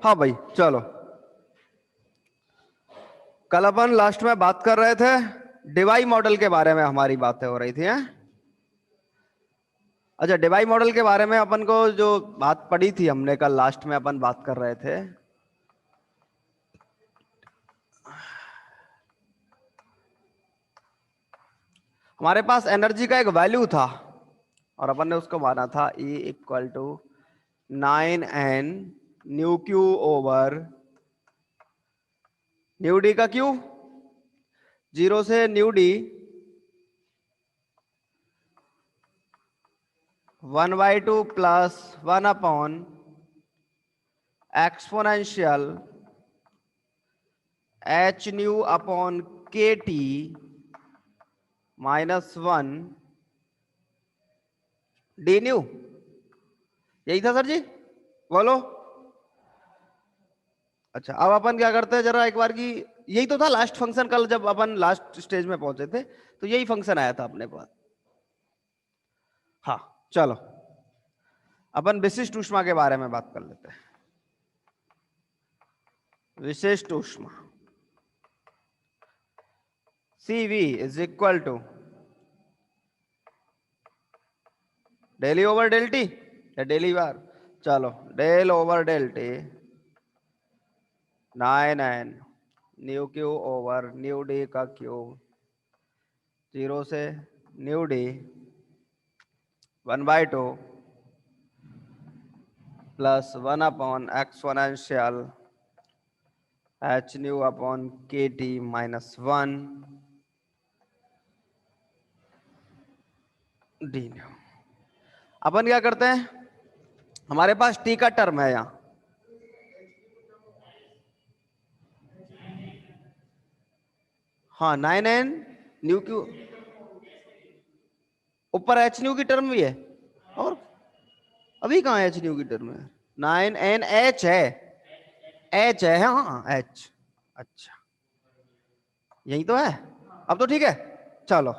हाँ भाई चलो, कल अपन लास्ट में बात कर रहे थे डिवाई मॉडल के बारे में, हमारी बातें हो रही थी हैं? अच्छा, डिवाई मॉडल के बारे में अपन को जो बात पड़ी थी हमने कल लास्ट में, अपन बात कर रहे थे हमारे पास एनर्जी का एक वैल्यू था और अपन ने उसको माना था E equal to 9n nu Q over nu D का क्यू, जीरो से nu D 1/2 plus 1 upon exponential H nu upon K T -1 D nu. यही था सर जी, बोलो। अच्छा, अब अपन क्या करते हैं जरा एक बार की, यही तो था लास्ट फंक्शन कल जब अपन लास्ट स्टेज में पहुंचे थे, तो यही फंक्शन आया था अपने पास। हाँ चलो, अपन विशिष्ट ऊष्मा के बारे में बात कर लेते हैं। विशिष्ट ऊष्मा CV is equal to del E over del T या डेली बार, चलो del over del T 9n nu Q over nu D का क्यूब, जीरो से nu D 1/2 plus 1 upon exponential H nu upon K T -1 D nu. अपन क्या करते हैं, हमारे पास T का टर्म है यहां, हाँ 9n न्यू क्यू, ऊपर एच न्यू की टर्म भी है, और अभी कहाँ एच न्यू की टर्म है? 9n एच है, एच है, हाँ एच। अच्छा यही तो है, अब तो ठीक है। चलो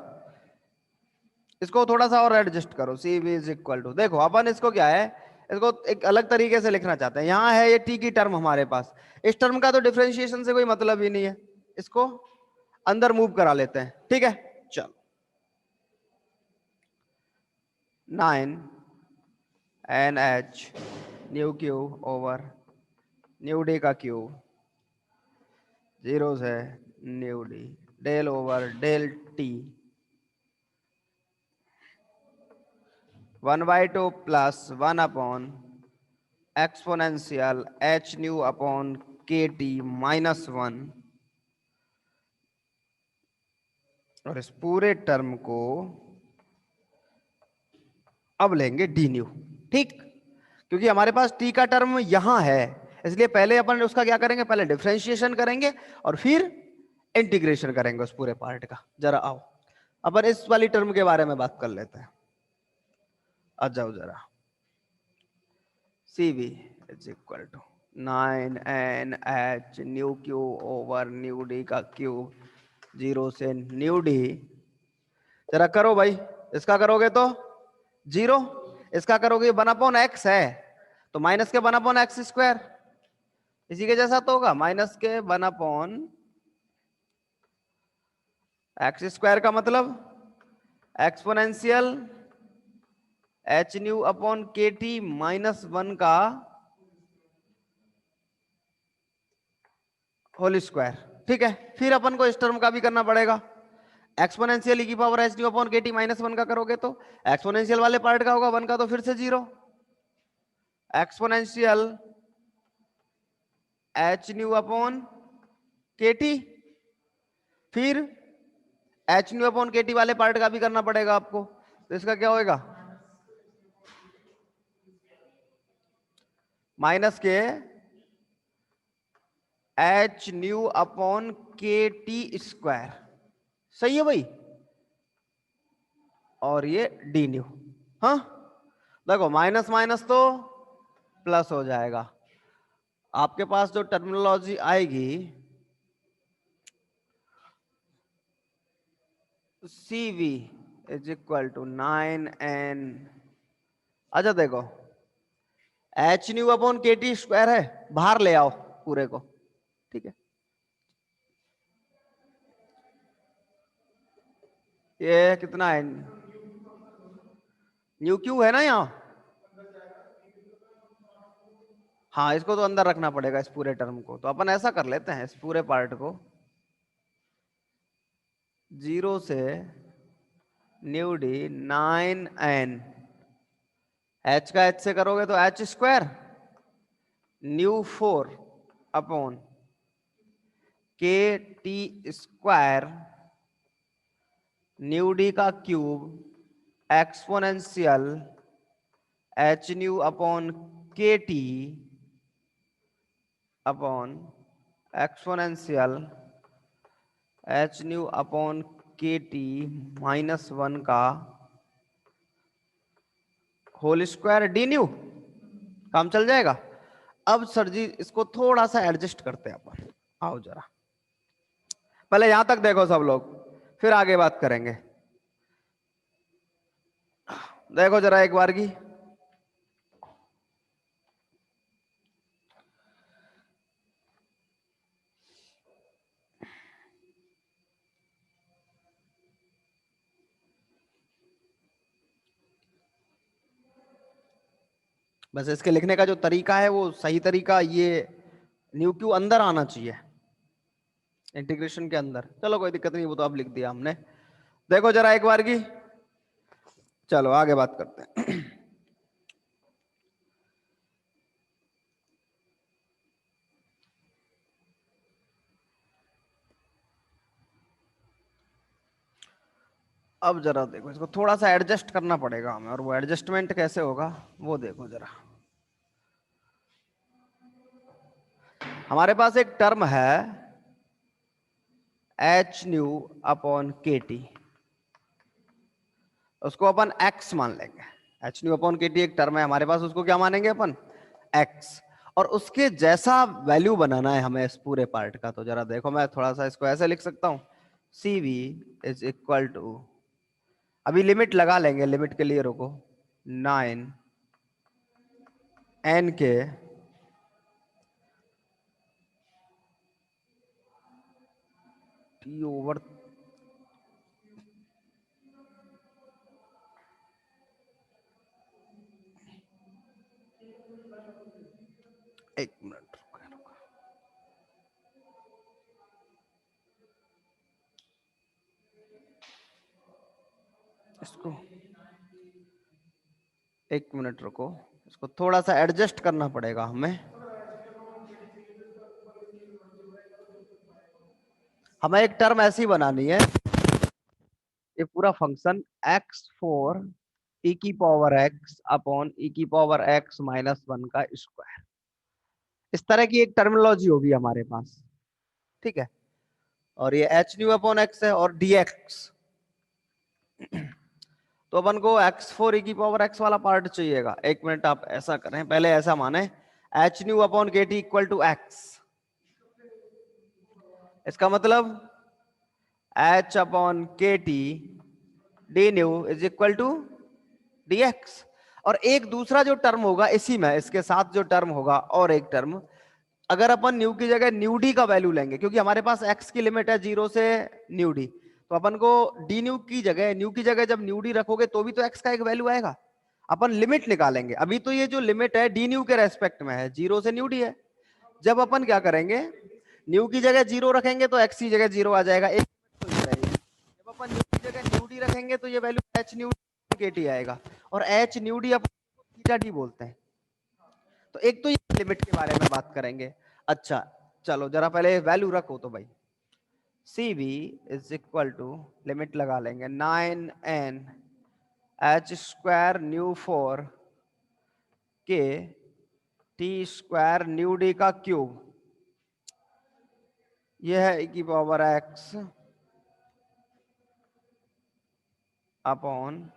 इसको थोड़ा सा और एडजस्ट करो, C B is equal to, देखो अपन इसको क्या है, इसको एक अलग तरीके से लिखना चाहते हैं। यहां है ये टी की टर्म हमारे पास, इस टर्म का तो डिफरेंशिएशन से कोई मतलब ही नहीं है, इसको अंदर मूव करा लेते हैं, ठीक है। चलो 9 NH nu Q over nu D का क्यूब, जीरो से nu D del over del T 1/2 plus 1 upon exponential H nu upon K T -1, और इस पूरे टर्म को अब लेंगे डी न्यू, ठीक, क्योंकि हमारे पास टी का टर्म यहां है, इसलिए पहले अपन उसका क्या करेंगे, पहले डिफरेंशिएशन करेंगे और फिर इंटीग्रेशन करेंगे उस पूरे पार्ट का। जरा आओ अपन इस वाली टर्म के बारे में बात कर लेते हैं, आ जाओ जरा। CV is equal to 9NH nu Q over nu D का क्यूब, जीरो से न्यू डी, जरा करो भाई, इसका करोगे तो जीरो, इसका करोगे 1/x है, तो माइनस के 1/x², इसी के जैसा तो होगा, माइनस के 1/x² का मतलब exponential H nu upon K T -1 का होल स्क्वायर, ठीक है। फिर अपन को इस टर्म का भी करना पड़ेगा, एक्सपोनेंशियल ई की power H nu upon K T -1 का करोगे तो एक्सपोनेंशियल वाले पार्ट का होगा 1 का, तो फिर से zero, exponential H nu upon K T, फिर H nu upon K T वाले पार्ट का भी करना पड़ेगा आपको, तो इसका क्या होएगा, माइनस के H nu upon K T square, सही है भाई, और ये डी न्यू। हाँ देखो, माइनस माइनस तो प्लस हो जाएगा, आपके पास जो टर्मिनोलॉजी आएगी CV is equal to 9n, अच्छा देखो H nu upon K T square है, बाहर ले आओ पूरे को, ठीक है। ये कितना है, न्यू क्यू है ना यहाँ, हाँ इसको तो अंदर रखना पड़ेगा इस पूरे टर्म को, तो अपन ऐसा कर लेते हैं इस पूरे पार्ट को 0 से न्यू डी 9n, एच का एच से करोगे तो H square nu 4 upon K T square nu D का cube exponential H nu upon K T upon exponential H nu upon K T -1 का होल स्क्वायर डी न्यू, काम चल जाएगा। अब सर जी इसको थोड़ा सा एडजस्ट करते हैं अपन, आओ जरा पहले यहां तक देखो सब लोग, फिर आगे बात करेंगे। देखो जरा एक बार की, बस इसके लिखने का जो तरीका है वो सही तरीका, ये न्यू क्यू अंदर आना चाहिए इंटीग्रेशन के अंदर। चलो कोई दिक्कत नहीं, वो तो अब लिख दिया हमने। देखो जरा एक बार की, चलो आगे बात करते हैं। अब जरा देखो, इसको थोड़ा सा एडजस्ट करना पड़ेगा हमें, और वो एडजस्टमेंट कैसे होगा वो देखो जरा। हमारे पास एक टर्म है H nu upon K T, उसको अपन x मान लेंगे। H nu upon K T एक टर्म है हमारे पास, उसको क्या मानेंगे अपन, x। और उसके जैसा वैल्यू बनाना है हमें इस पूरे पार्ट का। तो जरा देखो, मैं थोड़ा सा इसको ऐसे लिख सकता हूं, सी वी इज इक्वल टू, अभी लिमिट लगा लेंगे, लिमिट के लिए रुको, 9n के टी ओवर, एक मिनट इसको, एक मिनट रुको, इसको थोड़ा सा एडजस्ट करना पड़ेगा हमें। हमें एक टर्म ऐसी बनानी है, ये पूरा फंक्शन x4 e की पावर x अपॉन e की पावर x -1 का स्क्वायर, इस तरह की एक टर्मिनोलॉजी होगी हमारे पास, ठीक है। और ये एच न्यू अपॉन एक्स है और dx, तो अपन को x4 e की पावर x वाला पार्ट चाहिएगा। एक मिनट आप ऐसा करें, पहले ऐसा माने H nu upon K T equal to X, इसका मतलब h upon K T D nu is equal to dx। और एक दूसरा जो टर्म होगा इसी में, इसके साथ जो टर्म होगा और एक टर्म, अगर अपन न्यू की जगह न्यू डी का वैल्यू लेंगे, क्योंकि हमारे पास x की लिमिट है 0 से न्यू डी, तो अपन को डी न्यू की जगह, न्यू की जगह जब न्यू डी रखोगे तो भी तो x का एक वैल्यू आएगा। अपन लिमिट निकालेंगे, अभी तो ये जो लिमिट है डी न्यू के रेस्पेक्ट में है, 0 से न्यू डी है। जब अपन क्या करेंगे, न्यू की जगह 0 रखेंगे तो x की जगह 0 आ जाएगा, एक तो ये रहेगी। जब अपन न्यू की जगह न्यू डी रखेंगे तो ये वैल्यू एच न्यू के टी आएगा, और एच न्यू डी अपन थीटा डी बोलते हैं। तो एक तो ये लिमिट के बारे में बात करेंगे। अच्छा चलो जरा पहले वैल्यू रखो तो भाई, C V is equal to, limit लगा लेंगे, 9n H square nu 4 K T square nu D का क्यूब, यह है e की पावर x अपॉन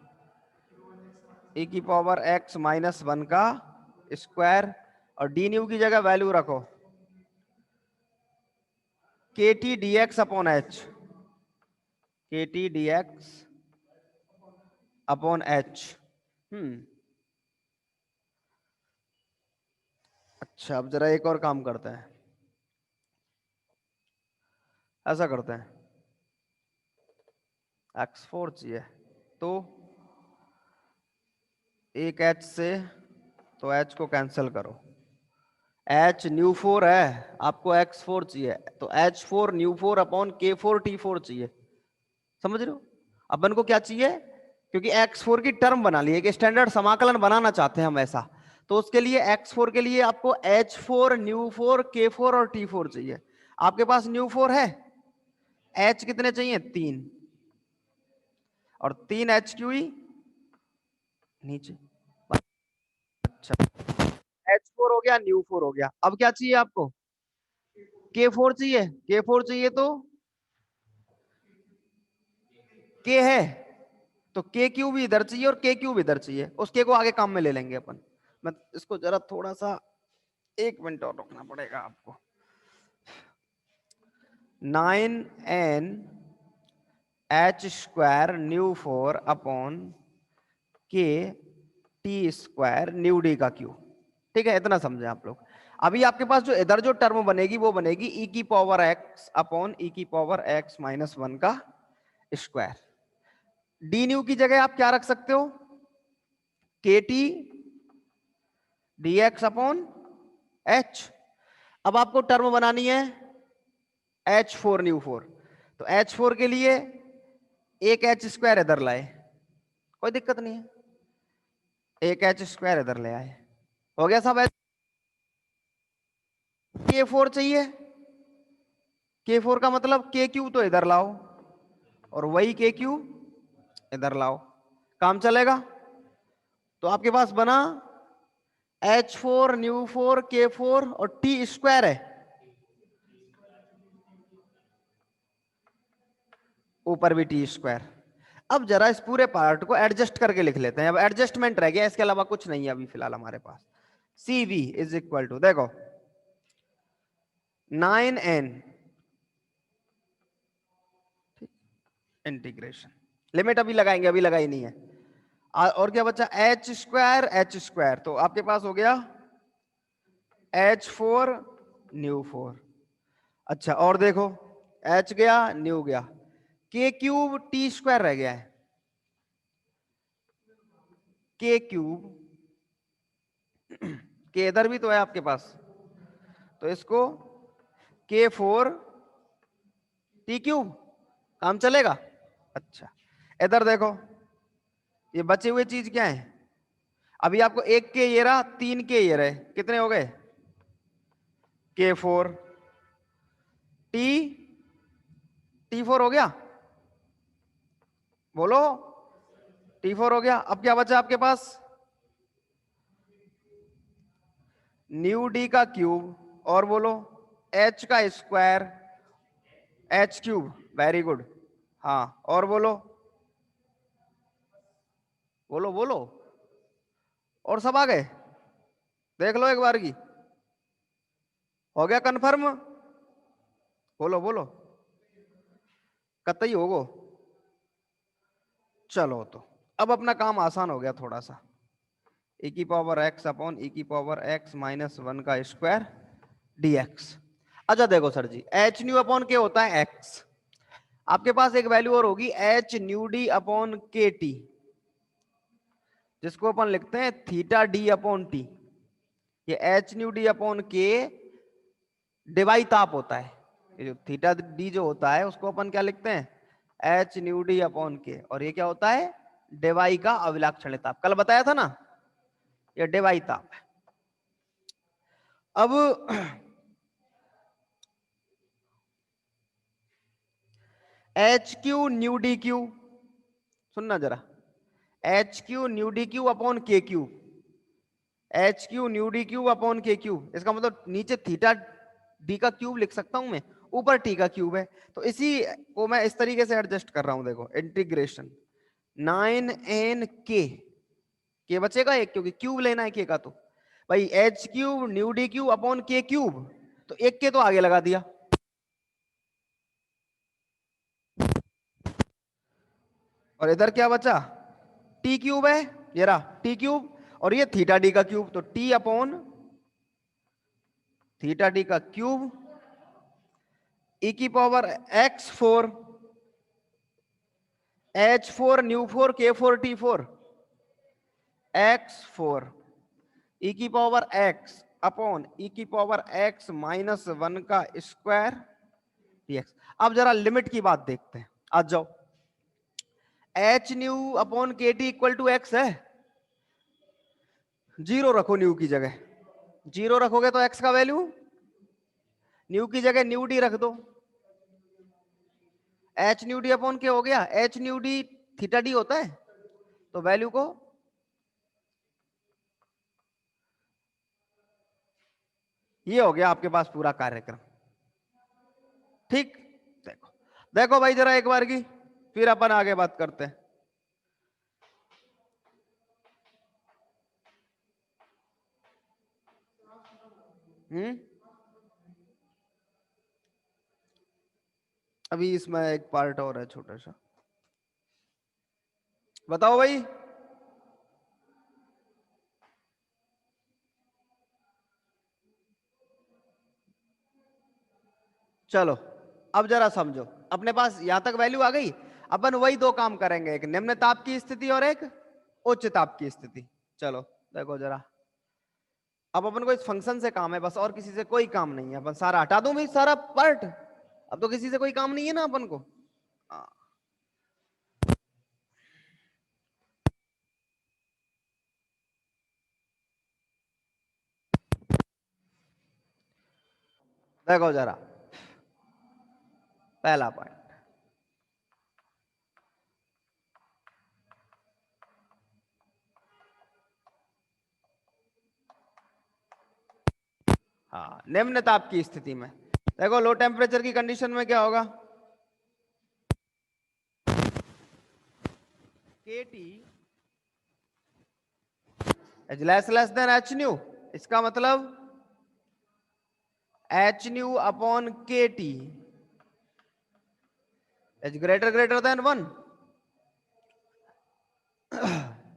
e की पावर x -1 का स्क्वायर, और डी न्यू की जगह वैल्यू रखो K T D X upon H, K T D X upon H. अच्छा अब जरा एक और काम करते हैं, ऐसा करते हैं, x4 चाहिए तो एक h से, तो h को कैंसिल करो, h न्यू 4 है, आपको x4 चाहिए तो h4 new 4 upon k4 t4 चाहिए। समझ रहे हो? अपन को क्या चाहिए, क्योंकि x4 की टर्म बना ली है कि स्टैंडर्ड समाकलन बनाना चाहते हैं हम ऐसा, तो उसके लिए x4 के लिए आपको h4 न्यू 4 k4 और t4 चाहिए। आपके पास न्यू 4 है, h कितने चाहिए 3, और 3 एच क्यू ही नीचे। अच्छा h4 हो गया, न्यू 4 हो गया, अब क्या चाहिए आपको, k4 चाहिए, k4 चाहिए तो k है तो k क्यूब इधर चाहिए और k क्यूब इधर चाहिए, उस k को आगे काम में ले लेंगे अपन। मैं इसको जरा थोड़ा सा 1 मिनट और रुकना पड़ेगा आपको। 9n h square nu 4 upon k t square new d का क्यू। ठीक है, इतना समझे आप लोग। अभी आपके पास जो इधर जो टर्म बनेगी वो बनेगी e की पावर x अपॉन e की पावर x माइनस 1 का स्क्वायर। डी न्यू की जगह आप क्या रख सकते हो, के T D X upon H. अब आपको टर्म बनानी है h4 न्यू 4, तो h4 के लिए एक एच स्क्वायर इधर लाए, कोई दिक्कत नहीं है, एक एच स्क्वायर इधर ले आए, हो गया सब। के फोर चाहिए, के फोर का मतलब के क्यू तो इधर लाओ और वही के क्यू इधर लाओ, काम चलेगा। तो आपके पास बना h4 न्यू 4 k4 और टी स्क्वायर है, ऊपर भी टी स्क्वायर। अब जरा इस पूरे पार्ट को एडजस्ट करके लिख लेते हैं, अब एडजस्टमेंट रह गया, इसके अलावा कुछ नहीं है अभी फिलहाल हमारे पास। सी वी इज इक्वल टू, देखो 9n इंटीग्रेशन, लिमिट अभी लगाएंगे, अभी लगाई नहीं है। और क्या बचा, एच स्क्वायर, तो आपके पास हो गया h4 न्यू 4। अच्छा और देखो, h गया न्यू गया, के क्यूब टी स्क्वायर रह गया है, के क्यूब के इधर भी तो है आपके पास, तो इसको k4 टी क्यूब, काम चलेगा। अच्छा इधर देखो, ये बचे हुए चीज क्या है, अभी आपको एक के ये रहा, तीन के ये रहे, कितने हो गए, k4 टी t4 हो गया, बोलो t4 हो गया। अब क्या बचा आपके पास, न्यू डी का क्यूब, और बोलो h का square, h cube, very good. हाँ और बोलो, बोलो बोलो, और सब आ गए, देख लो एक बार की, हो गया कंफर्म, बोलो बोलो, कतई होगो। चलो तो अब अपना काम आसान हो गया थोड़ा सा, e की पावर x अपॉन e की पावर x माइनस 1 का स्क्वायर dx। अच्छा देखो सर जी, h न्यू अपॉन के होता है x, आपके पास एक वैल्यू और होगी h new D upon K T, जिसको अपन लिखते हैं थीटा डी अपॉन टी। ये h न्यू डी अपॉन के डिवाई ताप होता है, ये जो थीटा डी जो होता है उसको अपन क्या लिखते हैं h न्यू डी अपॉन के, और ये क्या होता है डिवाई का अभिलाक्षणिक ताप, कल बताया था ना, ये डिवाई ताप है। अब H Q nu D Q, सुनना जरा, H Q nu D Q upon K Q, H Q nu D Q upon K Q, इसका मतलब नीचे थीटा डी का क्यूब लिख सकता हूं मैं, ऊपर टी का क्यूब है, तो इसी को मैं इस तरीके से एडजस्ट कर रहा हूं, देखो इंटीग्रेशन 9n के बचेगा एक, क्योंकि क्यूब लेना है के का, तो भाई H cube new D cube upon के क्यूब, तो एक के तो आगे लगा दिया, और इधर क्या बचा, टी क्यूब है, ये रहा टी क्यूब, और ये थीटा डी का क्यूब, तो टी अपॉन थीटा डी का क्यूब ई की power x4 h4 न्यू4 k4 t4 x4 ई की पावर x अपॉन ई की पावर x -1 का स्क्वायर dx। अब जरा लिमिट की बात देखते हैं, आ जाओ। H nu upon K T equal to x है, जीरो रखो न्यू की जगह, जीरो रखोगे तो एक्स का वैल्यू, न्यू की जगह न्यू डी रख दो, एच न्यू डी अपॉन के हो गया, H new D theta D होता है, तो वैल्यू को ये हो गया आपके पास पूरा कार्यक्रम। ठीक, देखो देखो भाई जरा एक बार की, फिर अपन आगे बात करते हैं। अभी इसमें एक पार्ट और है छोटा सा, बताओ भाई। चलो अब जरा समझो, अपने पास यहां तक वैल्यू आ गई। अपन वही दो काम करेंगे, एक निम्न ताप की स्थिति और एक उच्च ताप की स्थिति। चलो देखो जरा, अब अपन को इस फंक्शन से काम है बस, और किसी से कोई काम नहीं है। अपन सारा हटा दूं भाई, सारा पार्ट, अब तो किसी से कोई काम नहीं है ना अपन को। हाँ। देखो जरा, पहला पॉइंट, हाँ निम्न ताप की स्थिति में देखो, लो टेम्परेचर की कंडीशन में क्या होगा, KT is less than H new. इसका मतलब H nu upon K T is greater than 1।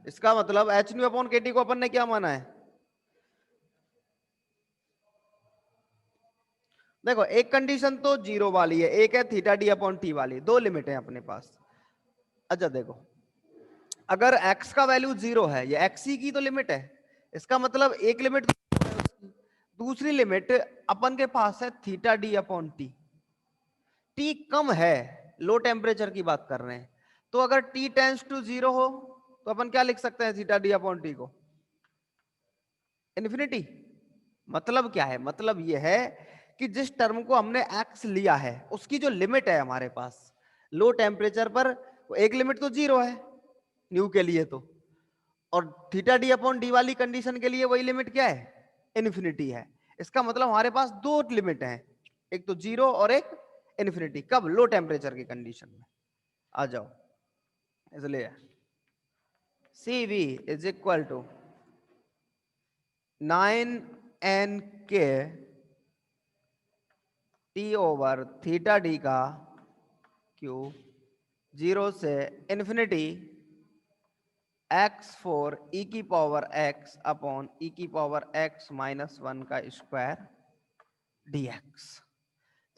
इसका मतलब H nu upon K T को अपन ने क्या माना है, देखो एक कंडीशन तो जीरो वाली है, एक है थीटा डी अपॉन टी वाली, दो लिमिट है अपने पास। अच्छा देखो, अगर x का वैल्यू जीरो है, ये x ही की तो लिमिट है, इसका मतलब एक लिमिट, दूसरी लिमिट अपन के पास है theta D upon T. T कम है, लो टेम्परेचर की बात कर रहे हैं, तो अगर टी टेंस टू जीरो हो तो अपन क्या लिख सकते हैं थीटा डी अपॉन टी को, इन्फिनिटी। मतलब क्या है, मतलब ये है कि जिस टर्म को हमने x लिया है उसकी जो लिमिट है हमारे पास लो टेम्परेचर पर, वो एक लिमिट तो जीरो है न्यू के लिए तो, और थीटा डी अपॉन डी वाली कंडीशन के लिए वही लिमिट क्या है, इन्फिनिटी है। इसका मतलब हमारे पास दो लिमिट हैं, एक तो जीरो और एक इन्फिनिटी। कब, लो टेम्परेचर की कंडीशन में। आ जाओ, इसलिए C V is equal to 9 n k T over theta D का क्यूब, जीरो से इन्फिनिटी x4 e की पावर x अपॉन e की पावर x -1 का स्क्वायर dx।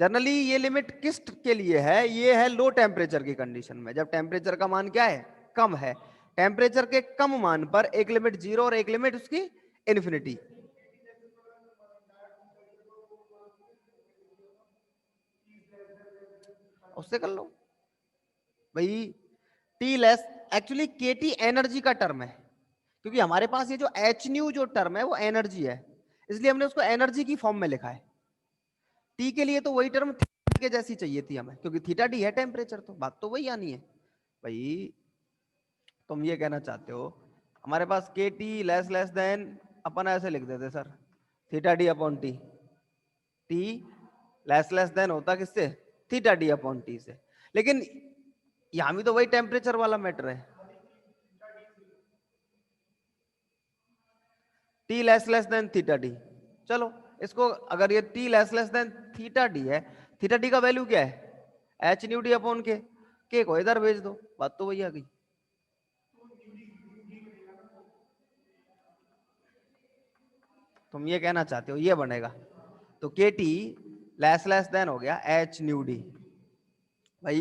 जनरली ये लिमिट किस के लिए है, ये है लो टेम्परेचर की कंडीशन में, जब टेम्परेचर का मान क्या है, कम है। टेम्परेचर के कम मान पर एक लिमिट जीरो और एक लिमिट उसकी इन्फिनिटी। उससे कर लो भाई, टी लेस, एक्चुअली के टी एनर्जी का टर्म है, क्योंकि हमारे पास ये जो एच न्यू जो टर्म है वो एनर्जी है, इसलिए हमने उसको एनर्जी की फॉर्म में लिखा है। टी के लिए तो वही टर्म थीटा के जैसी चाहिए थी हमें, क्योंकि थीटा डी है टेम्परेचर, तो बात तो वही आनी है भाई। तुम ये कहना चाहते हो हमारे पास के टी लेस देन, अपन ऐसे लिख देते sir, theta D upon T, T less than होता किससे, थीटा डी अपॉन टी से, लेकिन यहां भी तो वही टेम्परेचर वाला मैटर है, T less than theta D. चलो इसको, अगर ये T less than theta D है, थीटा डी का वैल्यू क्या है, एच न्यू डी अपॉन के को इधर भेज दो, बात तो वही आ गई। तुम ये कहना चाहते हो ये बनेगा, तो के टी लेस देन हो गया एच न्यू डी। भाई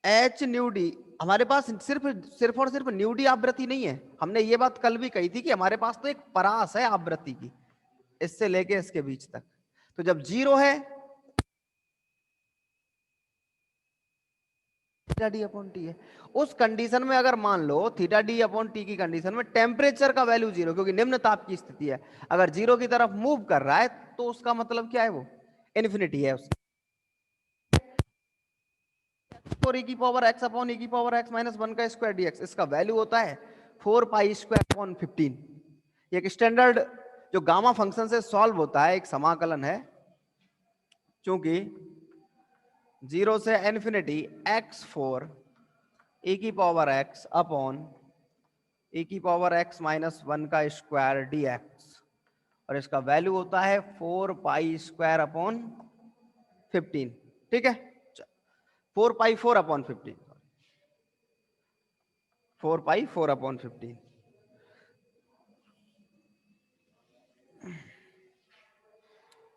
एच न्यू डी हमारे पास सिर्फ और सिर्फ न्यू डी आवृत्ति नहीं है। हमने ये बात कल भी कही थी कि हमारे पास तो एक परास है आवृत्ति की, इससे लेके इसके बीच तक। तो जब जीरो है थीटा डी अपॉन टी है। उस कंडीशन में अगर मान लो थीटा डी अपॉन टी की कंडीशन में टेम्परेचर का वैल्यू जीरो, क्योंकि निम्न ताप की स्थिति है, अगर जीरो की तरफ मूव कर रहा है तो उसका मतलब क्या है, वो इन्फिनिटी है उसका। और e की पावर x अपॉन e की पावर x माइनस 1 का स्क्वायर dx, इसका वैल्यू होता है 4 पाई स्क्वायर अपॉन 15। ये एक स्टैंडर्ड जो गामा फंक्शन से सॉल्व होता है एक समाकलन है, क्योंकि जीरो से इन्फिनिटी x4 e की पावर x अपॉन e की पावर x माइनस 1 का स्क्वायर dx, और इसका वैल्यू होता है 4 पाई स्क्वायर अपॉन 15। ठीक है, 4 पाई 4 अपॉन 15, 4 पाई 4 अपॉन 15।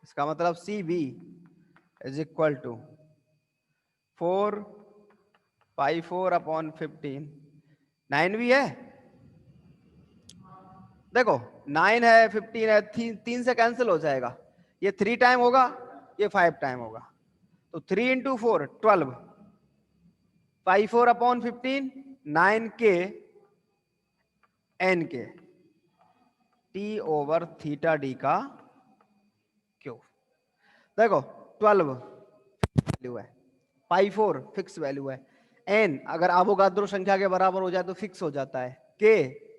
इसका मतलब C B is equal to 4 pi 4 upon 15। 9 भी है, देखो 9 है 15 है, 3 से कैंसिल हो जाएगा, ये 3 टाइम होगा, ये 5 टाइम होगा, तो 3 इंटू 4 12 पाई 4 अपॉन 15 9 के एन के टी ओवर थीटा डी का क्यूब। देखो 12 वैल्यू है, पाई 4 फिक्स वैल्यू है, एन अगर अवोगाद्रो संख्या के बराबर हो जाए तो फिक्स हो जाता है, के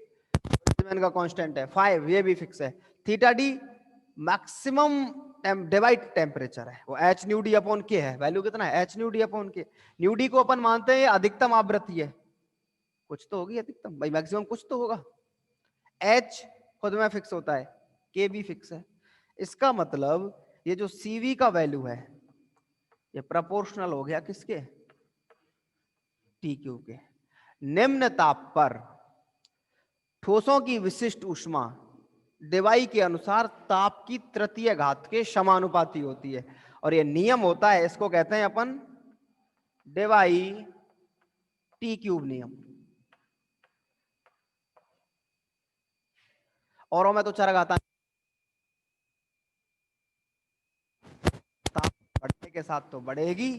का कांस्टेंट है, 5 ये भी फिक्स है, theta D maximum divide temperature है, वो एच न्यू डी अपॉन के है, वैल्यू कितना है एच न्यू डी अपॉन के। न्यू डी को अपन मानते हैं अधिकतम आवृत्ति है, कुछ तो होगी अधिकतम, भाई मैक्सिमम कुछ तो होगा, एच खुद में फिक्स होता है, के भी फिक्स है। इसका मतलब ये जो सीवी का वैल्यू है ये प्रोपोर्शनल हो गया किसके, टी क्यू के। निम्न ताप पर ठोसों की विशिष्ट ऊष्मा डेवाई के अनुसार ताप की तृतीय घात के समानुपाती होती है, और यह नियम होता है, इसको कहते हैं अपन डेवाई टी क्यूब नियम। औरों में तो चरघाता ताप बढ़ने के साथ तो बढ़ेगी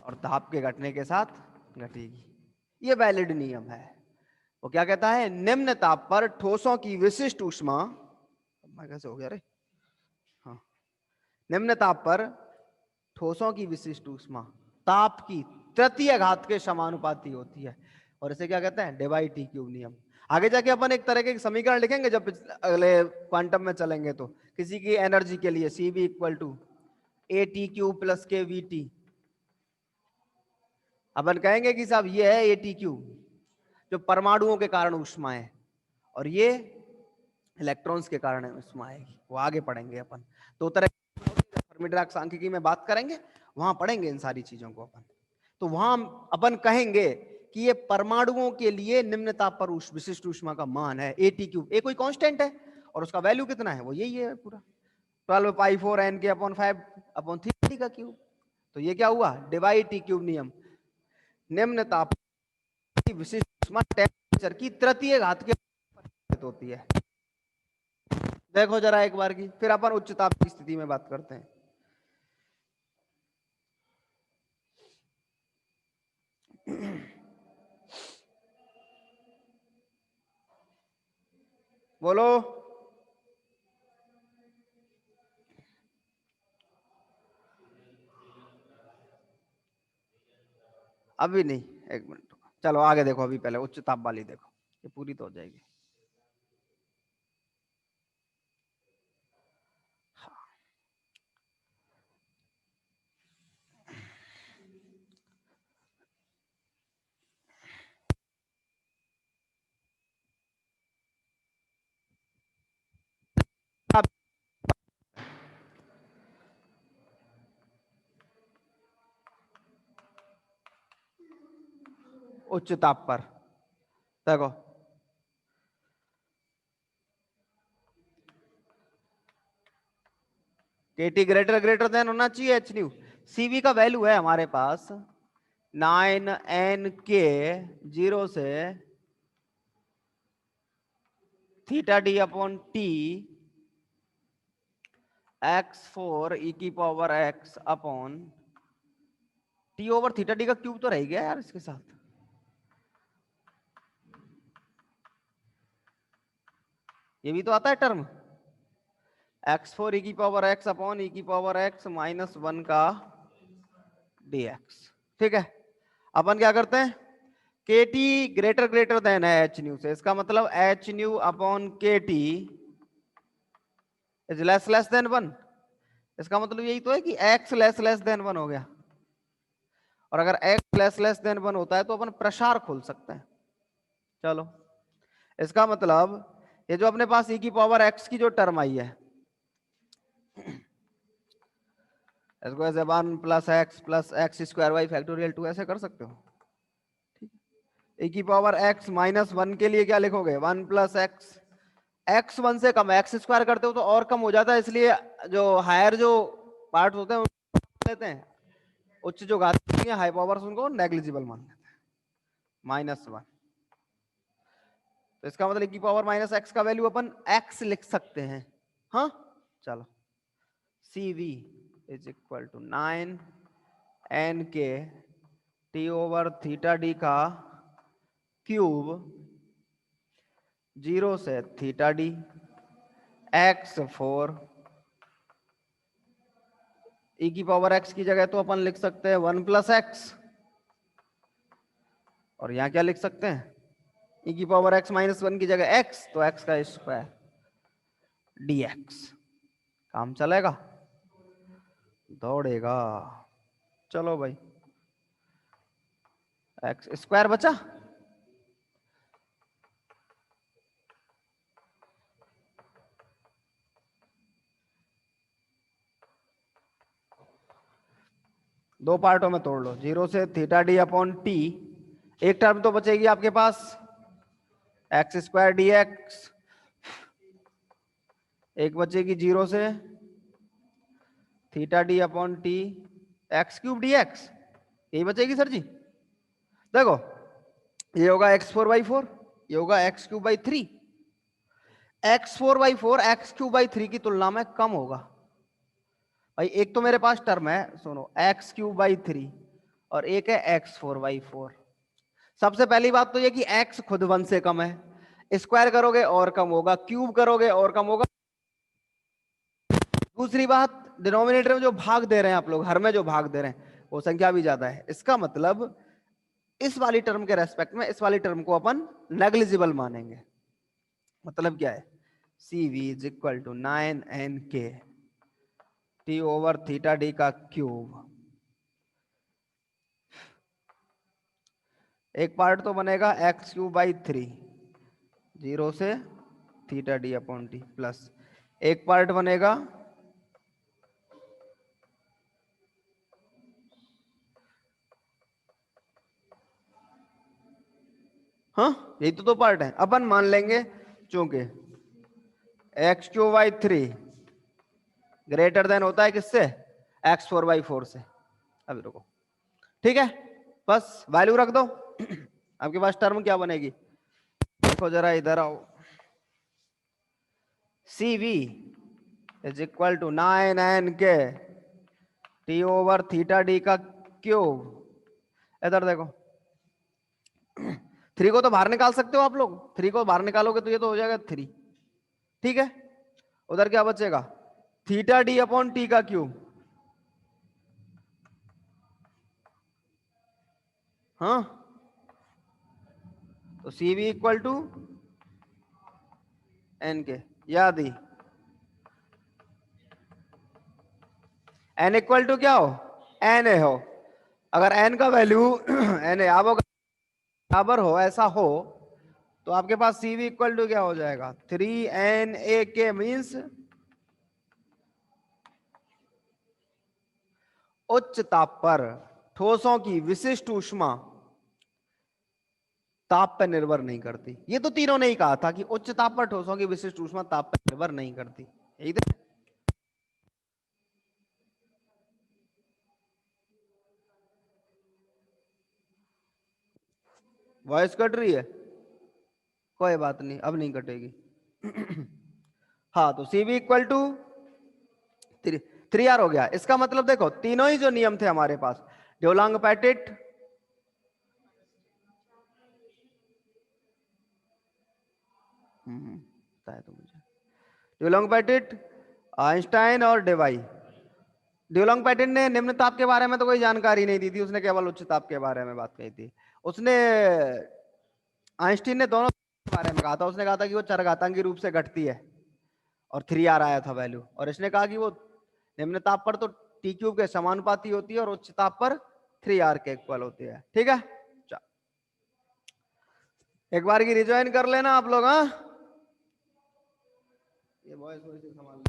और ताप के घटने के साथ घटेगी, ये वैलिड नियम है। वो क्या कहता है, निम्न ताप पर ठोसों की विशिष्ट ऊष्मा, मैं कैसे हो गया रे, हाँ, निम्न ताप पर ठोसों की विशिष्ट ऊष्मा ताप की तृतीय घात के समानुपाती होती है, और इसे क्या कहते हैं, डिवाई टी क्यूब नियम। आगे जाके अपन एक तरह के समीकरण लिखेंगे जब अगले क्वांटम में चलेंगे, तो किसी की एनर्जी के लिए C B equal to A T cube plus K V T, अपन कहेंगे कि साहब ये है ए टी क्यूब जो परमाणुओं के कारण ऊष्मा है, और ये इलेक्ट्रॉन्स के कारण ऊष्मा आएगी, वो आगे पढ़ेंगे अपन। दो तरह फर्मी-डिराक सांख्यिकी में बात करेंगे, वहां पढ़ेंगे इन सारी चीजों को अपन। तो वहां अपन कहेंगे कि ये परमाणुओं के लिए निम्न ताप पर विशिष्ट ऊष्मा का मान है ए टी क्यूब, ए कोई कांस्टेंट है और उसका वैल्यू कितना है, वो यही है पूरा 12 पाई 4 एन के अपॉन 5 अपॉन 3 का क्यूब। तो ये क्या हुआ, डिवाइड टी क्यूब नियम, निम्न ताप की विशिष्ट ऊष्मा टेम्परेचर की तृतीय घात के होती है। देखो जरा एक बार की, फिर अपन उच्च ताप की स्थिति में बात करते हैं। बोलो, अभी नहीं, एक मिनट, चलो आगे देखो, अभी पहले उच्च ताप वाली देखो, ये पूरी तो हो जाएगी। उच्च ताप पर देखो, के टी ग्रेटर ग्रेटर देन होना चाहिए एच न्यू। सीवी का वैल्यू है हमारे पास 9n k 0 से theta D upon T x4 e की power x upon T over theta D का क्यूब तो रह गया यार इसके साथ। ये भी तो आता है टर्म x4 e की पावर x अपॉन e की पावर x -1 का dx। ठीक है, अपन क्या करते हैं, के टी ग्रेटर ग्रेटर देन है एच न्यू से, इसका मतलब H nu upon K T is less than 1। इसका मतलब यही तो है कि x लेस देन 1 हो गया, और अगर x लेस देन 1 होता है तो अपन प्रसार खोल सकते हैं। चलो, इसका मतलब ये जो अपने पास e की पावर x की जो टर्म आई है, इसको ऐसे 1 plus X square Y factorial 2 ऐसे कर सकते हो। ठीक है, e की पावर x -1 के लिए क्या लिखोगे, 1 प्लस एक्स, x 1 से कम, एक्स स्क्वायर करते हो तो और कम हो जाता है, इसलिए जो हायर जो पार्ट होते हैं उनको लेते हैं, उच्च जो घात होती है हाई पावर्स उनको नेग्लिजिबल मान लेते हैं, -1। तो इसका मतलब e की पावर -x का वैल्यू अपन x लिख सकते हैं। हाँ चलो, CV is equal to 9n k t over theta D का क्यूब 0 से थीटा डी x4 e की पावर x की जगह तो अपन लिख सकते हैं 1 प्लस एक्स, और यहां क्या लिख सकते हैं, e की पावर x -1 की जगह x, तो x का स्क्वायर dx। काम चलेगा, दौड़ेगा। चलो भाई, एक्स स्क्वायर बचा, दो पार्टों में तोड़ लो, 0 से थीटा डी अपॉन टी, एक टर्म तो बचेगी आपके पास एक्स स्क्वायर डी एक्स, एक बचेगी 0 से theta D upon T x cube D x, यही बचेगी सर जी। देखो, ये होगा x4/4, ये होगा x3/3। x4/4 x3/3 की तुलना में कम होगा भाई। एक तो मेरे पास टर्म है, सुनो, x3/3 और एक है x4/4। सबसे पहली बात तो ये कि x खुद 1 से कम है, स्क्वायर करोगे और कम होगा, क्यूब करोगे और कम होगा। दूसरी बात, डिनोमिनेटर में जो भाग दे रहे हैं आप लोग, हर में जो भाग दे रहे हैं वो संख्या भी ज्यादा है। इसका मतलब इस वाली टर्म के रेस्पेक्ट में इस वाली टर्म को अपन नेग्लिजिबल मानेंगे। मतलब क्या है, CV is equal to 9n k t over theta D का क्यूब, एक पार्ट तो बनेगा x3/3 0 से theta D upon T, plus एक पार्ट बनेगा हाँ, यही तो दो पार्ट है। अपन मान लेंगे चूंकि x3/3 ग्रेटर देन होता है किससे, x4/4 से। अभी रुको, ठीक है, बस वैल्यू रख दो। आपके पास टर्म क्या बनेगी, देखो जरा इधर आओ, CV is equal to 9n k t over theta D का क्यूब। इधर देखो, 3 को तो बाहर निकाल सकते हो आप लोग, 3 को बाहर निकालोगे तो ये तो हो जाएगा 3। ठीक है, उधर क्या बचेगा, थीटा डी अपॉन टी का क्यूब। हाँ, तो CV इक्वल टू एन के, याद ही, एन इक्वल टू क्या हो, एन ए हो। अगर एन का वैल्यू एन ए बराबर हो, ऐसा हो, तो आपके पास CV इक्वल टू क्या हो जाएगा, 3NA मीन्स उच्च ताप पर ठोसों की विशिष्ट ऊष्मा ताप पर निर्भर नहीं करती। ये तो तीनों ने ही कहा था कि उच्च ताप पर ठोसों की विशिष्ट ऊष्मा ताप पर निर्भर नहीं करती, यही तो। वॉइस कट रही है, कोई बात नहीं, अब नहीं कटेगी। हाँ, तो सी बी इक्वल टू 3r हो गया। इसका मतलब देखो तीनों ही जो नियम थे हमारे पास, ड्यूलांग पेटिट, पता है तो मुझे, ड्यूलांग पेटिट, आइंस्टाइन और डेवाई। ड्यूलांग पेटिट ने निम्न ताप के बारे में तो कोई जानकारी नहीं दी थी, उसने केवल उच्च ताप के बारे में बात कही थी। उसने, आइंस्टीन ने दोनों के बारे में कहा था। उसने कहा था कि वो चरघातांकी रूप से घटती है और 3r आया था वैल्यू, और इसने कहा कि वो निम्न ताप पर तो टी क्यूब के समानुपाती होती है और उच्च ताप पर 3r के इक्वल होती है। ठीक है, एक बार की रिजॉइन कर लेना आप लोग। हाँ, ये वॉइस संभाल